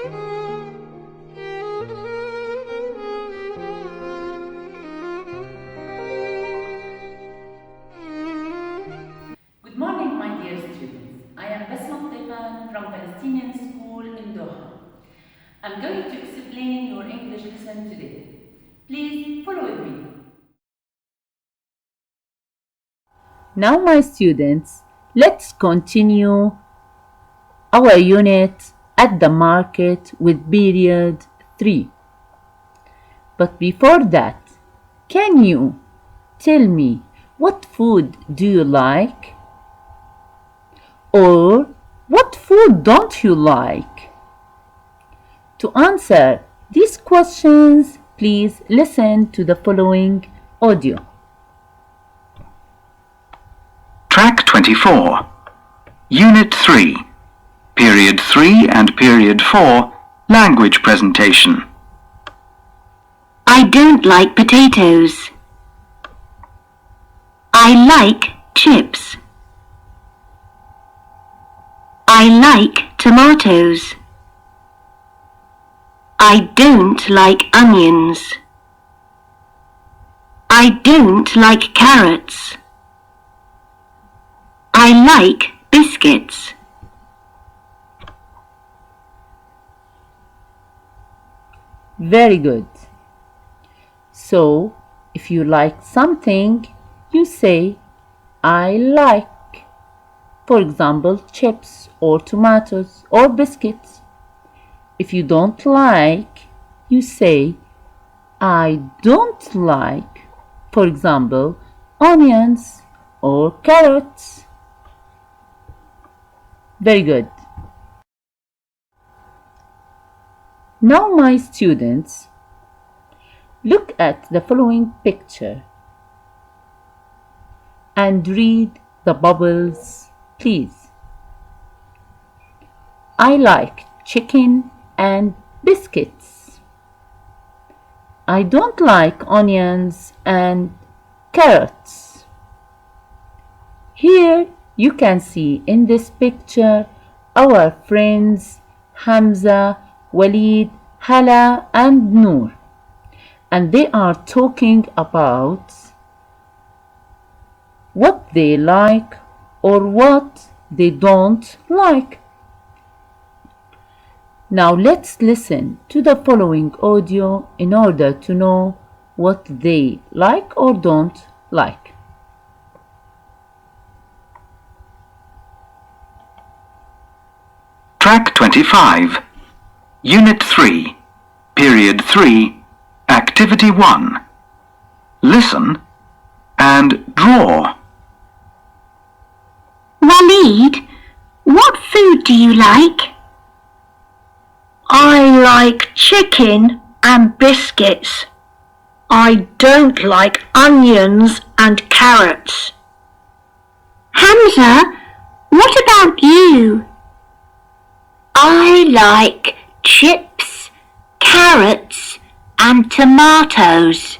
Good morning, my dear students. I am Basma Taiman from Palestinian School in Doha. I'm going to explain your English lesson today. Please follow with me. Now, my students, let's continue our unit at the market with period 3. But before that, can you tell me what food do you like? Or what food don't you like? To answer these questions, please listen to the following audio. Track 24, Unit 3, Period 3 and Period 4, Language Presentation. I don't like potatoes. I like chips. I like tomatoes. I don't like onions. I don't like carrots. I like biscuits. Very good. So, if you like something, you say, I like. For example, chips or tomatoes or biscuits. If you don't like, you say, I don't like. For example, onions or carrots. Very good. Now, my students, look at the following picture and read the bubbles, please. I like chicken and biscuits. I don't like onions and carrots. Here you can see in this picture our friends Hamza, Walid, Hala and Noor, and they are talking about what they like or what they don't like. Now let's listen to the following audio in order to know what they like or don't like. Track 25, Unit 3, Period 3, Activity 1. Listen and draw. Walid, what food do you like? I like chicken and biscuits. I don't like onions and carrots. Hamza, what about you? I like chips, carrots and tomatoes.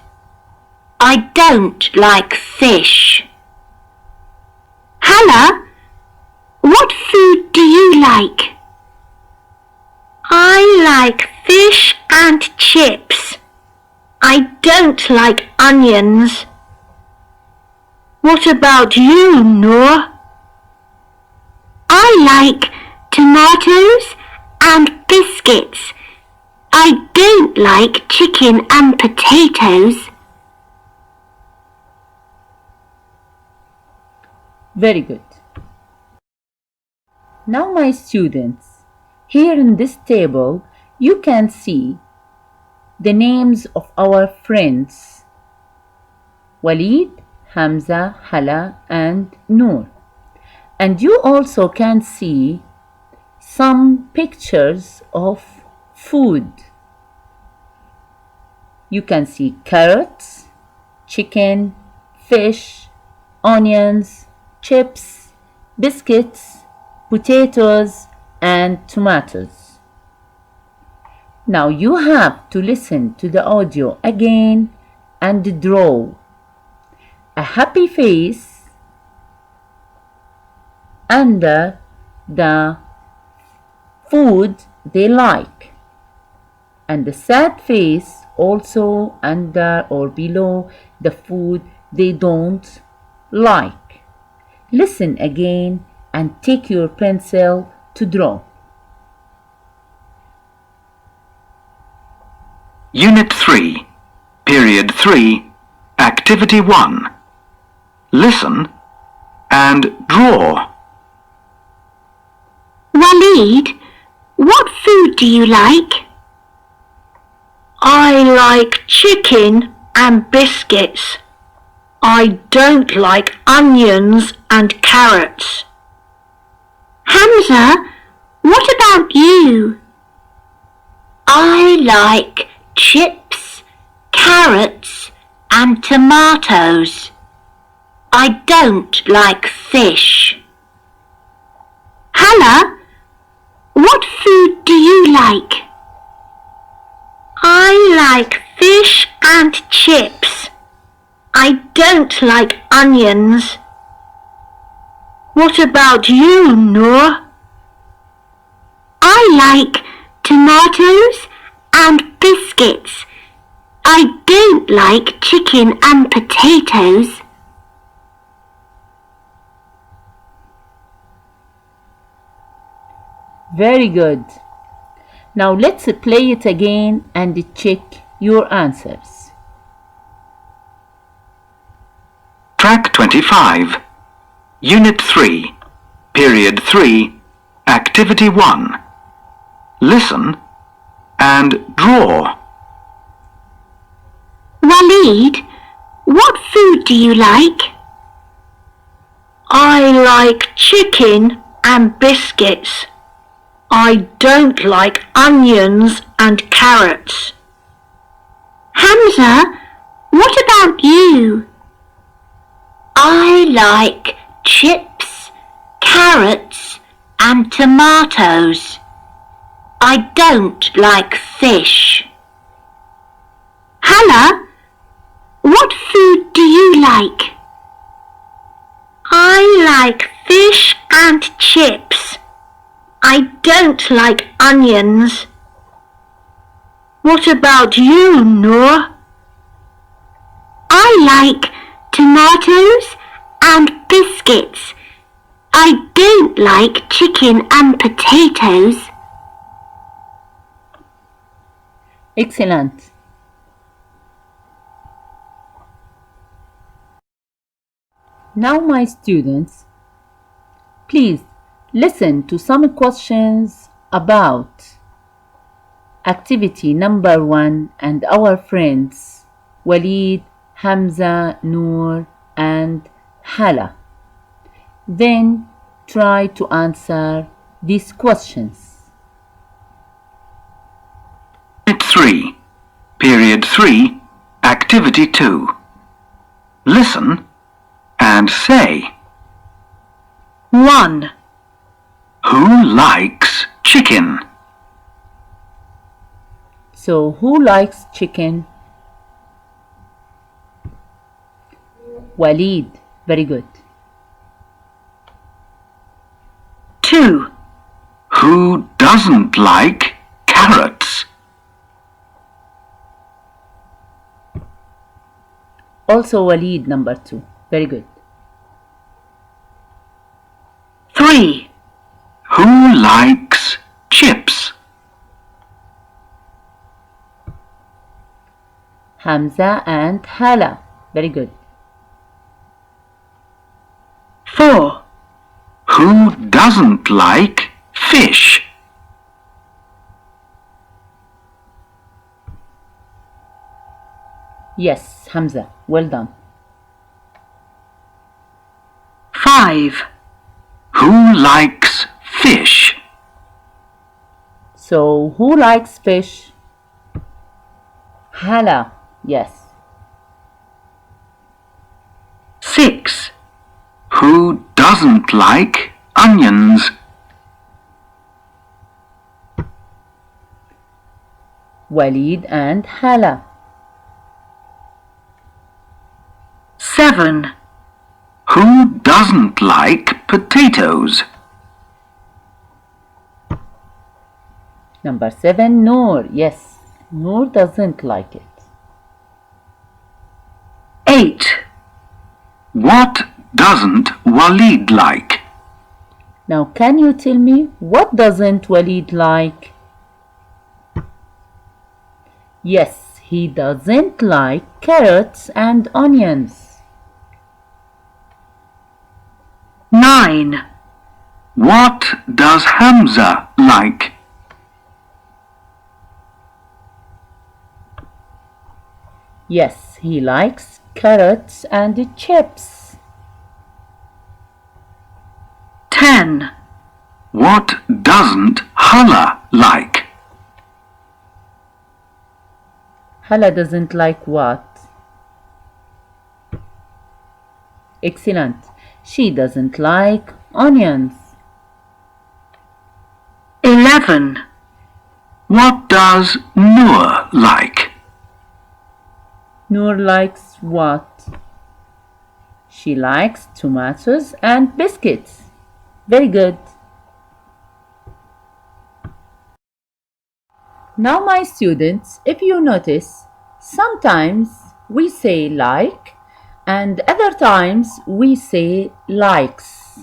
I don't like fish. Hala, what food do you like? I like fish and chips. I don't like onions. What about you, Noor? I like tomatoes and biscuits. I don't like chicken and potatoes. Very good. Now, my students, here in this table, you can see the names of our friends Walid, Hamza, Hala, and Noor. And you also can see some pictures of food. You can see carrots, chicken, fish, onions, chips, biscuits, potatoes, and tomatoes. Now you have to listen to the audio again and draw a happy face under the food they like. and the sad face also under or below the food they don't like. Listen again and take your pencil to draw. Unit 3, Period 3, Activity 1. Listen and draw. Waleed, what food do you like? I like chicken and biscuits. I don't like onions and carrots. Hamza, what about you? I like chips, carrots and tomatoes. I don't like fish. Hala, what food do you like? I like fish and chips. I don't like onions. What about you, Noor? I like tomatoes and biscuits. I don't like chicken and potatoes. Very good. Now let's play it again and check your answers. Track 25, Unit 3, Period 3, Activity 1. Listen and draw. Waleed, what food do you like? I like chicken and biscuits. I don't like onions and carrots. Hamza, what about you? I like chips, carrots and tomatoes. I don't like fish. Hala, what food do you like? I like fish and chips. I don't like onions. What about you, Noor? I like tomatoes and biscuits. I don't like chicken and potatoes. Excellent. Now, my students, please listen to some questions about activity number 1 and our friends Waleed, Hamza, Noor and Hala. Then try to answer these questions. Unit 3, Period 3, Activity 2. Listen and say. 1. Who likes chicken? So, who likes chicken? Waleed. Very good. 2. Who doesn't like carrots? Also Waleed, number 2. Very good. 3. Who likes chips? Hamza and Hala. Very good. 4. Who doesn't like fish? Yes, Hamza. Well done. 5. Who likes fish? So, who likes fish? Hala. Yes. 6. Who doesn't like onions? Waleed and Hala. 7. Who doesn't like potatoes? Number 7, Noor. Yes. Noor doesn't like it. 8. What doesn't Walid like? Now, can you tell me what doesn't Walid like? Yes, he doesn't like carrots and onions. 9. What does Hamza like? Yes, he likes carrots and chips. 10. What doesn't Hala like? Hala doesn't like what? Excellent. She doesn't like onions. 11. What does Noor like? Noor likes what? She likes tomatoes and biscuits. Very good. Now, my students, if you notice, sometimes we say like and other times we say likes.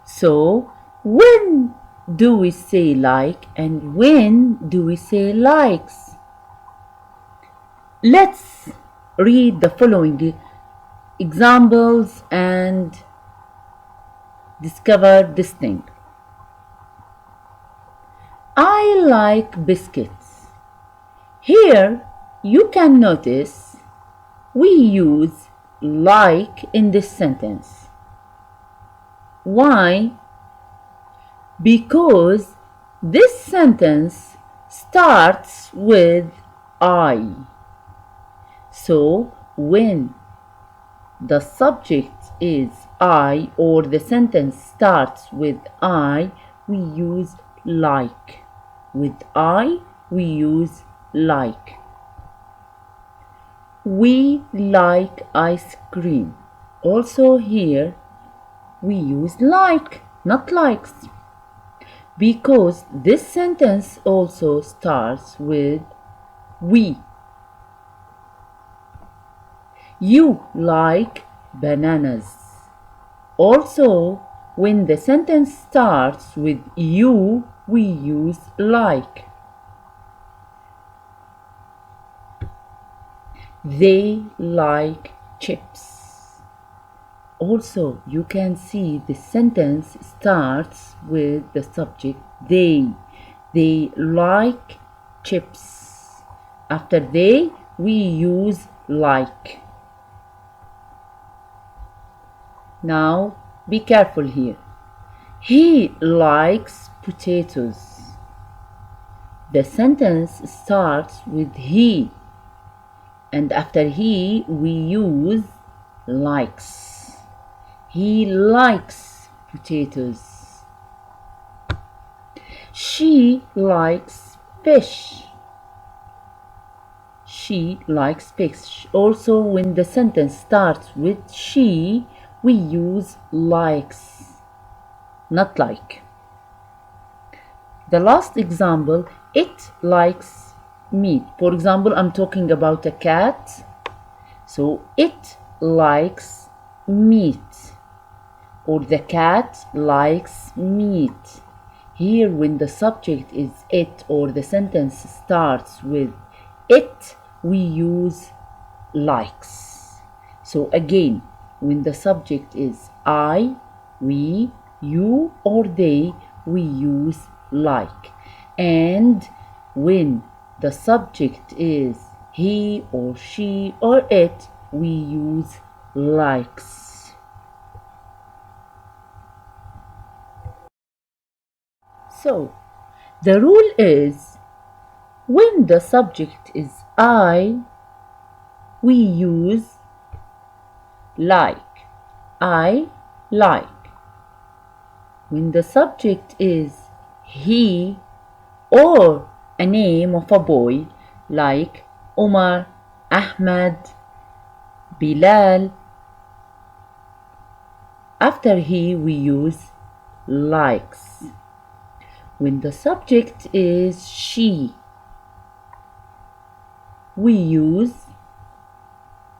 So, when do we say like and when do we say likes? Let's read the following examples and discover this thing. I like biscuits. Here you can notice we use like in this sentence. Why? Because this sentence starts with I. So when the subject is I or the sentence starts with I, we use like. With I, we use like. We like ice cream. Also here, we use like, not likes. Because this sentence also starts with we. You like bananas. Also, when the sentence starts with you, we use like. They like chips. Also, you can see the sentence starts with the subject they. They like chips. After they, we use like. Now, be careful here. He likes potatoes. The sentence starts with he, and after he, we use likes. He likes potatoes. She likes fish. She likes fish. Also, when the sentence starts with she, we use likes, not like. The last example, it likes meat. For example, I'm talking about a cat. So it likes meat, or the cat likes meat. Here, when the subject is it or the sentence starts with it, we use likes. So again, when the subject is I, we, you, or they, we use like. And when the subject is he or she or it, we use likes. So, the rule is when the subject is I, we use like. I like. When the subject is he or a name of a boy like Omar, Ahmed, Bilal, after he we use likes. When the subject is she we use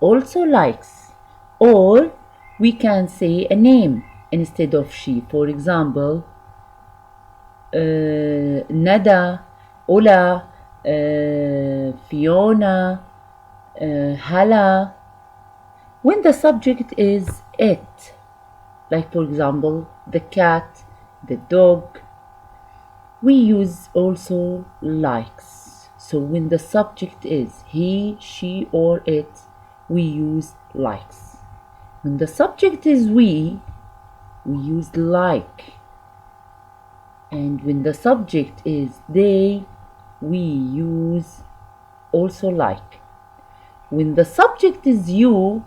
also likes, or we can say a name instead of she. For example, Nada, Ola, Fiona, Hala. When the subject is it, like for example, the cat, the dog, we use also likes. So when the subject is he, she, or it, we use likes. When the subject is we use like. And when the subject is they, we use also like. When the subject is you,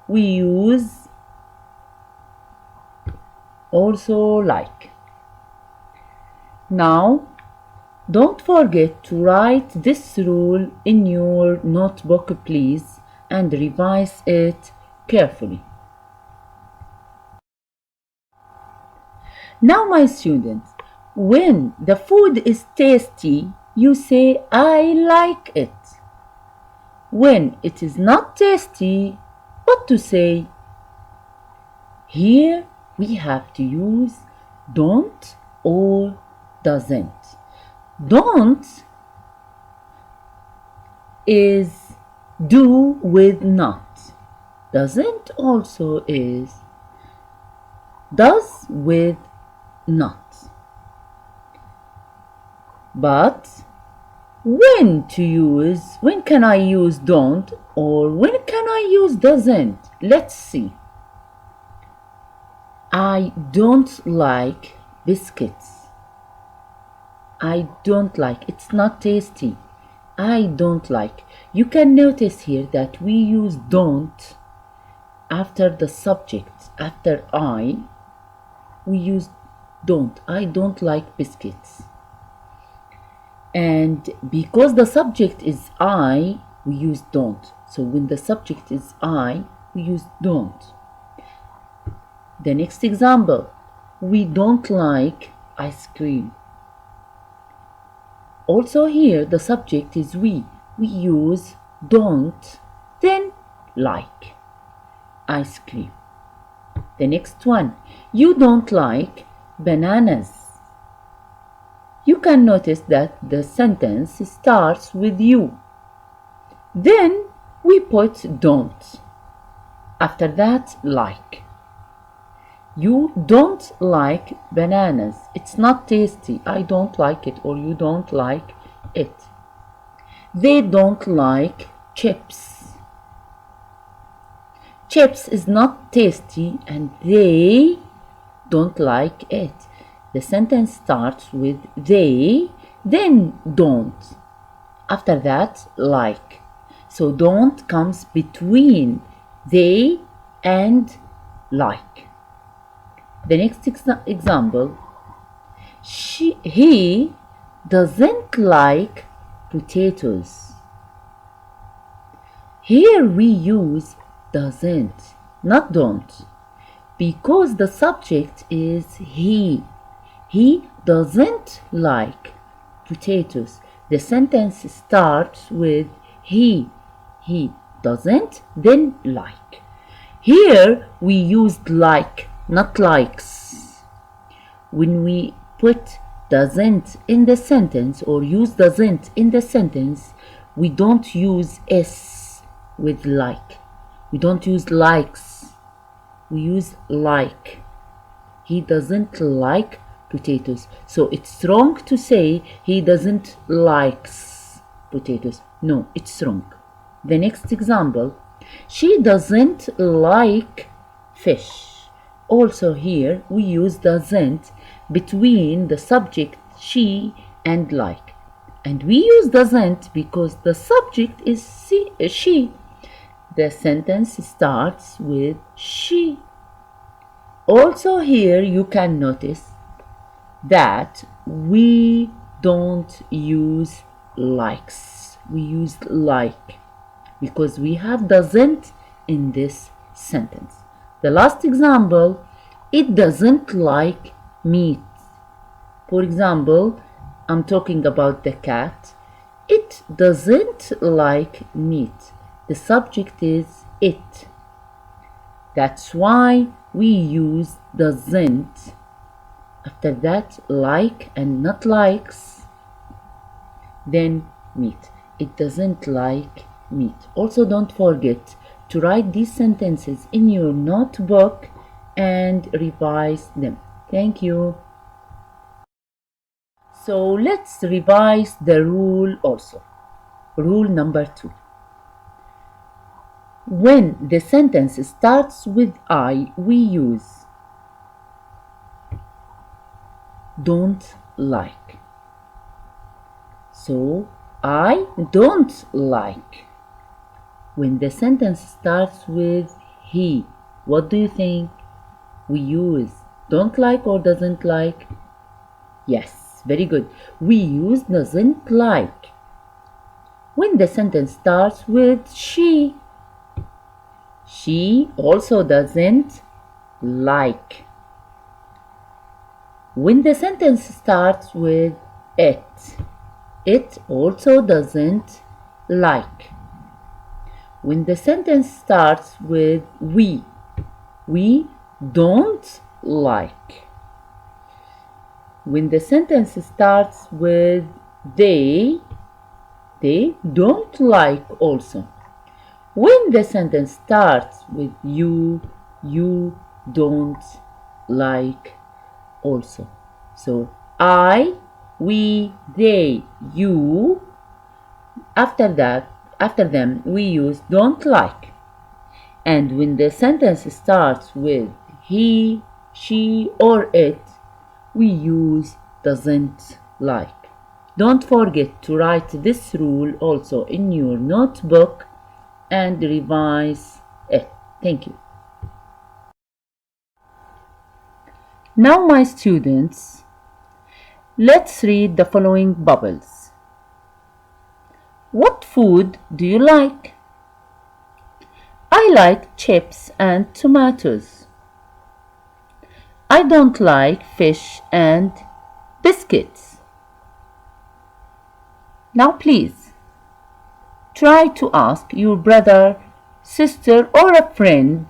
we use also like. Now, don't forget to write this rule in your notebook, please, and revise it carefully. Now, my students, when the food is tasty, you say, I like it. When it is not tasty, what to say? Here we have to use don't or doesn't. Don't is do with not. Doesn't also is does with not. But when can I use don't, or when can I use doesn't? Let's see. I don't like biscuits. I don't like. It's not tasty. I don't like. You can notice here that we use don't after the subject. After I, we use don't. I don't like biscuits. And because the subject is I, we use don't. So when the subject is I, we use don't. The next example, we don't like ice cream. Also here, the subject is we. We use don't, then like ice cream. The next one, you don't like bananas. You can notice that the sentence starts with you. Then we put don't. After that, like. You don't like bananas. It's not tasty. I don't like it, or you don't like it. They don't like chips. Chips is not tasty and they don't like it. The sentence starts with they, then don't. After that, like. So don't comes between they and like. The next example, he doesn't like potatoes. Here we use doesn't, not don't, because the subject is he. He doesn't like potatoes. The sentence starts with he doesn't, then like. Here we used like, not likes. When we put doesn't in the sentence or use doesn't in the sentence, we don't use s with like. We don't use likes. We use like. He doesn't like potatoes. So it's wrong to say he doesn't likes potatoes. No, it's wrong. The next example, she doesn't like fish. Also here we use doesn't between the subject she and like. And we use doesn't because the subject is she. The sentence starts with she. Also here you can notice that we don't use likes. We use like because we have doesn't in this sentence. The last example, it doesn't like meat. For example, I'm talking about the cat. It doesn't like meat. The subject is it. That's why we use doesn't. After that, like and not likes. Then meat. It doesn't like meat. Also, don't forget to write these sentences in your notebook and revise them. Thank you. So let's revise the rule also. Rule number 2. When the sentence starts with I, we use don't like. So, I don't like. When the sentence starts with he, what do you think? We use don't like or doesn't like? Yes, very good. We use doesn't like. When the sentence starts with she also doesn't like. When the sentence starts with it also doesn't like. When the sentence starts with we don't like. When the sentence starts with they don't like also. When the sentence starts with you don't like also. So I, we, they, you. After them, we use don't like. And when the sentence starts with he, she, or it, we use doesn't like. Don't forget to write this rule also in your notebook and revise it. Thank you. Now, my students, let's read the following bubbles. What food do you like? I like chips and tomatoes. I don't like fish and biscuits. Now please, try to ask your brother, sister, or a friend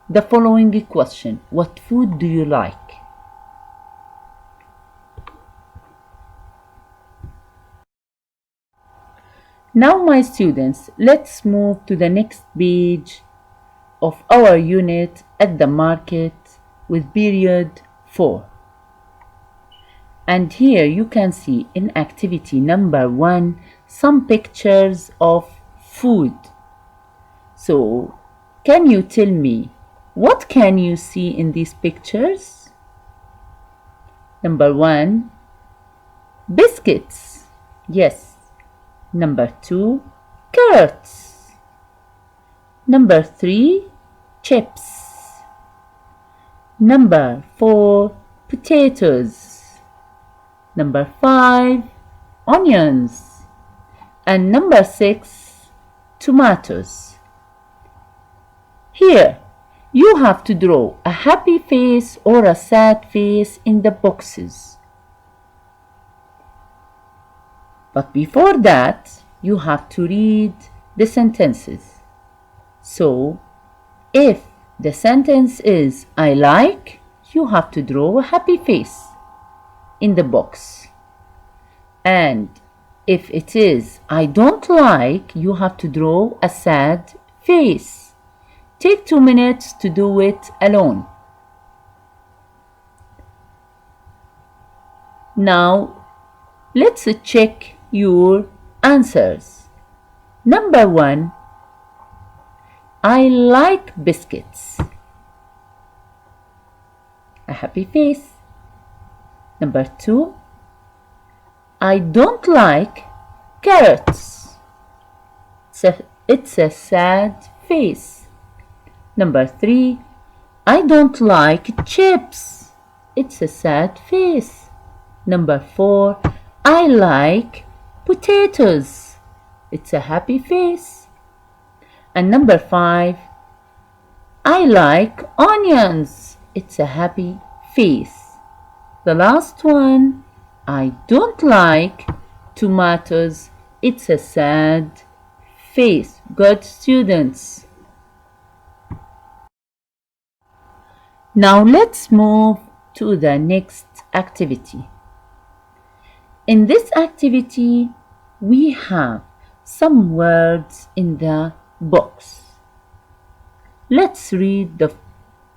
the following question. What food do you like? Now, my students, let's move to the next page of our unit at the market with period 4. And here you can see in activity number 1 some pictures of food. So, can you tell me what can you see in these pictures? Number 1, biscuits. Yes. Number 2, carrots. Number 3, chips. Number 4, potatoes. Number 5, onions. And number 6, tomatoes. Here, you have to draw a happy face or a sad face in the boxes. But before that, you have to read the sentences. So, if the sentence is I like, you have to draw a happy face in the box. And if it is I don't like, you have to draw a sad face. Take 2 minutes to do it alone. Now, let's check your answers. Number 1, I like biscuits. A happy face. Number 2, I don't like carrots. It's a sad face. Number 3, I don't like chips. It's a sad face. Number 4, I like potatoes. It's a happy face. And number 5, I like onions. It's a happy face. The last one, I don't like tomatoes. It's a sad face. Good students. Now let's move to the next activity. In this activity, we have some words in the box. Let's read the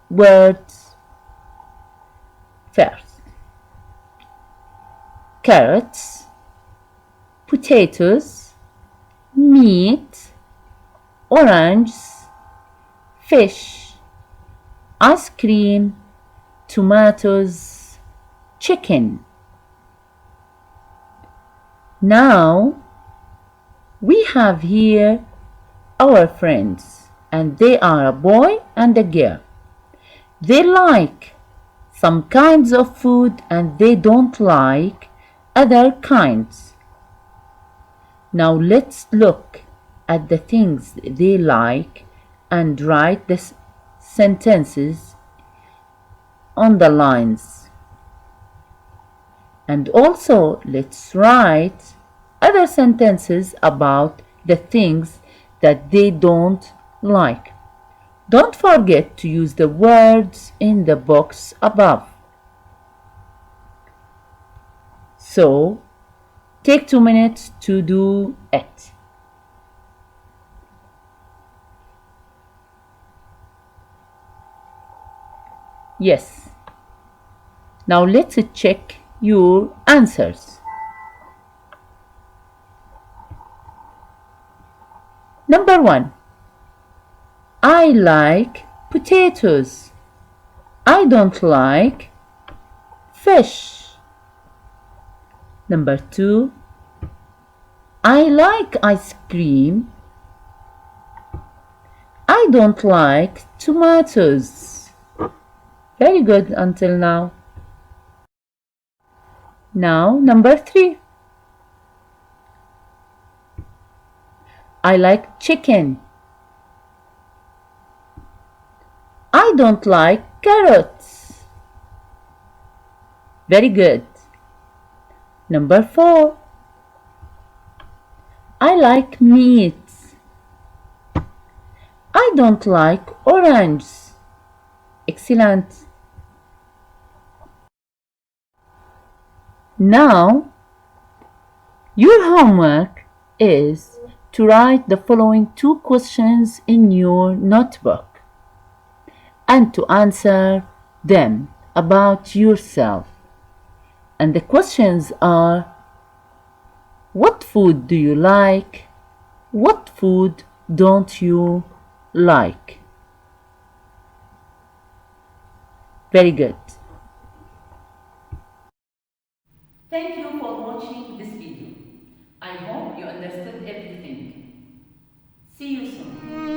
words first. Carrots, potatoes, meat, oranges, fish, ice cream, tomatoes, chicken. Now we have here our friends, and they are a boy and a girl. They like some kinds of food and they don't like other kinds. Now let's look at the things they like and write the sentences on the lines. And also let's write other sentences about the things that they don't like. Don't forget to use the words in the box above. So, take 2 minutes to do it. Yes. Now let's check your answers. Number 1. I like potatoes. I don't like fish. Number 2. I like ice cream. I don't like tomatoes. Very good until now. Now, number 3. I like chicken. I don't like carrots. Very good. Number 4. I like meat. I don't like oranges. Excellent. Now, your homework is to write the following 2 questions in your notebook and to answer them about yourself. And the questions are: what food do you like? What food don't you like? Very good. Thank you for watching this video. I hope you understood everything. See you soon.